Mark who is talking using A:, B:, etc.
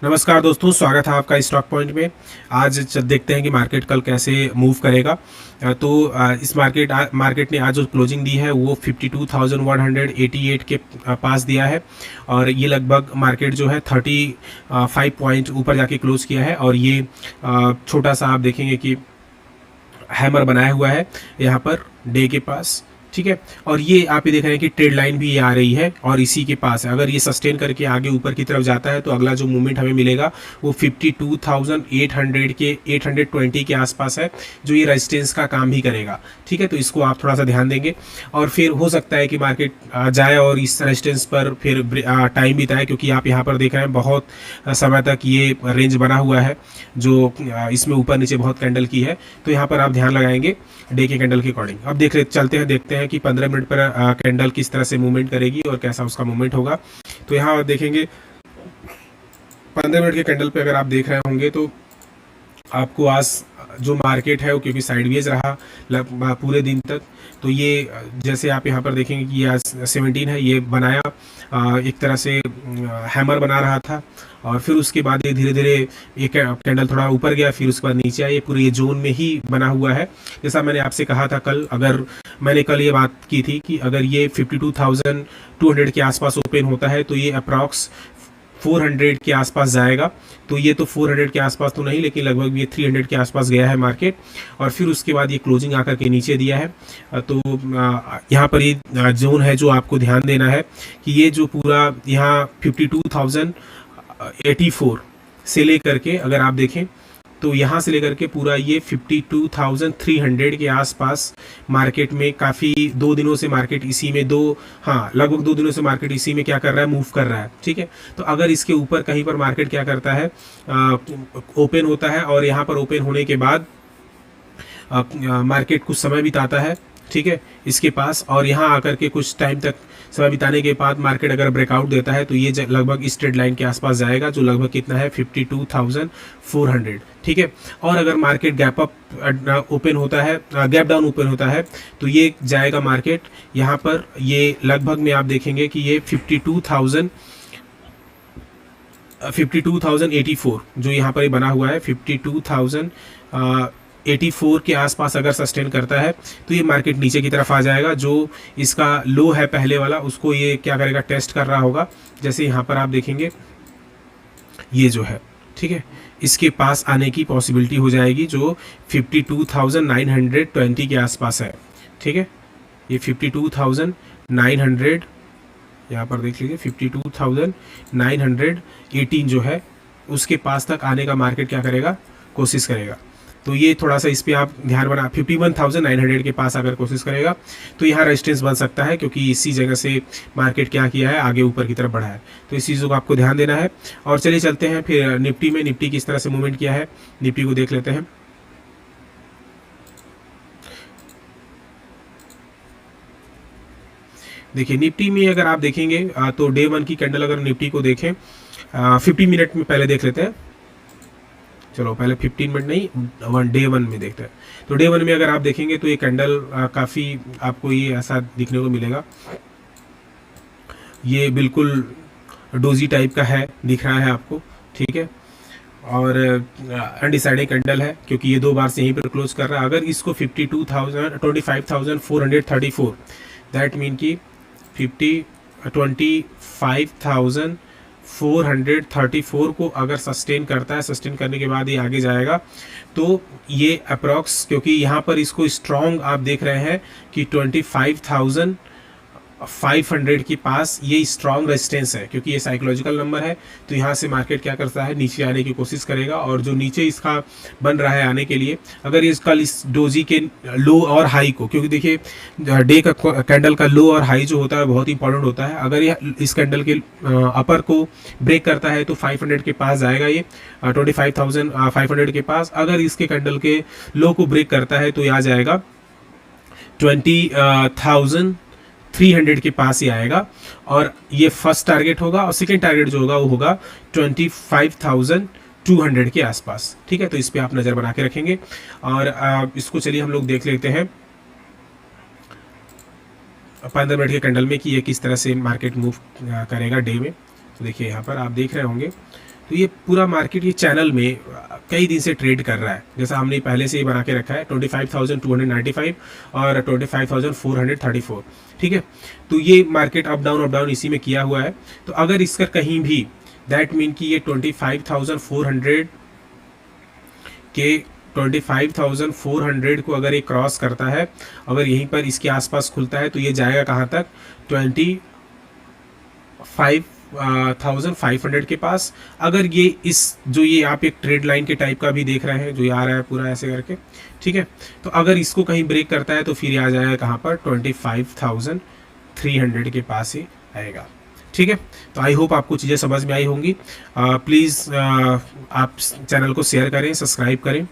A: नमस्कार दोस्तों, स्वागत है आपका स्टॉक पॉइंट में। आज देखते हैं कि मार्केट कल कैसे मूव करेगा। इस मार्केट ने आज जो क्लोजिंग दी है वो 52,188 के पास दिया है और ये लगभग मार्केट जो है 35 पॉइंट ऊपर जाके क्लोज किया है। और ये छोटा सा आप देखेंगे कि हैमर बनाया हुआ है यहाँ पर डे के पास, ठीक है। और ये आप ये देख रहे हैं कि ट्रेड लाइन भी ये आ रही है और इसी के पास है। अगर ये सस्टेन करके आगे ऊपर की तरफ जाता है तो अगला जो मूवमेंट हमें मिलेगा वो 52,800 के 820 के आसपास है, जो ये रेजिस्टेंस का काम भी करेगा, ठीक है। तो इसको आप थोड़ा सा ध्यान देंगे और फिर हो सकता है कि मार्केट जाए और इस रेजिस्टेंस पर फिर टाइम बिताए, क्योंकि आप यहाँ पर देख रहे हैं बहुत समय तक ये रेंज बना हुआ है जो इसमें ऊपर नीचे बहुत कैंडल की है। तो यहाँ पर आप ध्यान लगाएंगे डे के कैंडल के अकॉर्डिंग। अब देखते हैं कि 15 मिनट पर कैंडल किस तरह से मूवमेंट करेगी और कैसा उसका मूवमेंट होगा। तो यहाँ आप देखेंगे 15 मिनट के कैंडल पे अगर आप देख रहे होंगे तो आपको आज जो मार्केट है वो क्योंकि साइडवेज रहा पूरे दिन तक, तो ये जैसे आप यहाँ पर देखेंगे कि ये आज 17 है, ये बनाया एक तरह से हैमर बना रहा था और फिर उसके बाद ये धीरे धीरे एक कैंडल थोड़ा ऊपर गया, फिर उसके बाद नीचे आया। ये पूरे ये जोन में ही बना हुआ है। जैसा मैंने आपसे कहा था कल, अगर मैंने कल ये बात की थी कि अगर ये 52,200 के आसपास ओपन होता है तो ये अप्रॉक्स 400 के आसपास जाएगा। तो ये तो 400 के आसपास तो नहीं, लेकिन लगभग ये 300 के आसपास गया है मार्केट और फिर उसके बाद ये क्लोजिंग आकर के नीचे दिया है। तो यहाँ पर ये जोन है जो आपको ध्यान देना है कि ये जो पूरा यहाँ 52,084 से लेकर के अगर आप देखें तो यहाँ से लेकर के पूरा ये 52,300 के आसपास मार्केट में काफ़ी 2 दिनों से मार्केट इसी में लगभग 2 दिनों से मार्केट इसी में क्या कर रहा है, मूव कर रहा है, ठीक है। तो अगर इसके ऊपर कहीं पर मार्केट क्या करता है, ओपन होता है और यहाँ पर ओपन होने के बाद मार्केट कुछ समय बिताता है, ठीक है, इसके पास, और यहाँ आकर के कुछ टाइम तक समय बिताने के बाद मार्केट अगर ब्रेकआउट देता है तो ये लगभग इस ट्रेड लाइन के आसपास जाएगा, जो लगभग कितना है 52,400, ठीक है। और अगर मार्केट गैप अप ओपन होता है, गैप डाउन ओपन होता है तो ये जाएगा मार्केट यहाँ पर, ये लगभग में आप देखेंगे कि ये 52,084 जो यहाँ पर बना हुआ है 52,084 के आसपास अगर सस्टेन करता है तो ये मार्केट नीचे की तरफ आ जाएगा। जो इसका लो है पहले वाला, उसको ये क्या करेगा, टेस्ट कर रहा होगा। जैसे यहाँ पर आप देखेंगे ये जो है, ठीक है, इसके पास आने की पॉसिबिलिटी हो जाएगी जो 52,920 के आसपास है, ठीक है। ये 52,900 यहाँ पर देख लीजिए 52,918 जो है उसके पास तक आने का मार्केट क्या करेगा, कोशिश करेगा। तो ये थोड़ा सा इस पे आप ध्यान बना, 51,900 के पास अगर कोशिश करेगा तो यहाँ रेजिस्टेंस बन सकता है, क्योंकि इसी जगह से मार्केट क्या किया है, आगे ऊपर की तरफ बढ़ा है। तो इस चीज़ों को आपको ध्यान देना है। और चलिए चलते हैं फिर निफ्टी में, निफ्टी किस तरह से मूवमेंट किया है, निफ्टी को देख लेते हैं। देखिए निफ्टी में अगर आप देखेंगे तो डे 1 की कैंडल अगर निफ्टी को देखें 50 मिनट में पहले देख लेते हैं। चलो पहले 15 मिनट नहीं, डे 1 में देखते हैं। तो डे 1 में अगर आप देखेंगे तो ये कैंडल काफ़ी आपको ये ऐसा दिखने को मिलेगा, ये बिल्कुल डोजी टाइप का है, दिख रहा है आपको, ठीक है। और अनडिसाइडेड कैंडल है क्योंकि ये 2 बार से यहीं पर क्लोज कर रहा है। अगर इसको 25,434 दैट मीन कि 25,434 को अगर सस्टेन करता है, सस्टेन करने के बाद ये आगे जाएगा तो ये अप्रॉक्स, क्योंकि यहाँ पर इसको स्ट्रॉन्ग आप देख रहे हैं कि 25,500 के पास ये स्ट्रॉन्ग रेजिस्टेंस है, क्योंकि ये साइकोलॉजिकल नंबर है। तो यहाँ से मार्केट क्या करता है, नीचे आने की कोशिश करेगा और जो नीचे इसका बन रहा है आने के लिए, अगर ये कल इस डोजी के लो और हाई को, क्योंकि देखिए डे का कैंडल का लो और हाई जो होता है बहुत इंपॉर्टेंट होता है। अगर ये इस कैंडल के अपर को ब्रेक करता है तो 500 के पास जाएगा, ये 25,500 के पास। अगर इसके कैंडल के लो को ब्रेक करता है तो ये आ जाएगा 20,300 के पास ही आएगा और ये फर्स्ट टारगेट होगा। और सेकेंड टारगेट जो होगा वो होगा 25,200 के आसपास, ठीक है। तो इस पे आप नज़र बना के रखेंगे और इसको चलिए हम लोग देख लेते हैं 15 मिनट के कैंडल में कि ये किस तरह से मार्केट मूव करेगा डे में। तो देखिए यहाँ पर आप देख रहे होंगे तो ये पूरा मार्केट ये चैनल में कई दिन से ट्रेड कर रहा है, जैसा हमने पहले से ही बना के रखा है 25,295 और 25,434, ठीक है। तो ये मार्केट अप डाउन इसी में किया हुआ है। तो अगर इसका कहीं भी दैट मीन कि ये 25,400 के 25,400 को अगर ये क्रॉस करता है, अगर यहीं पर इसके आसपास खुलता है, तो ये जाएगा कहाँ तक, 25,500 के पास। अगर ये इस जो ये आप एक ट्रेड लाइन के टाइप का भी देख रहे हैं, जो ये आ रहा है पूरा ऐसे करके, ठीक है, तो अगर इसको कहीं ब्रेक करता है तो फिर ये आ जाएगा कहाँ पर, 25,300 के पास ही आएगा, ठीक है। तो आई होप आपको चीज़ें समझ में आई होंगी। प्लीज़ आप चैनल को शेयर करें, सब्सक्राइब करें।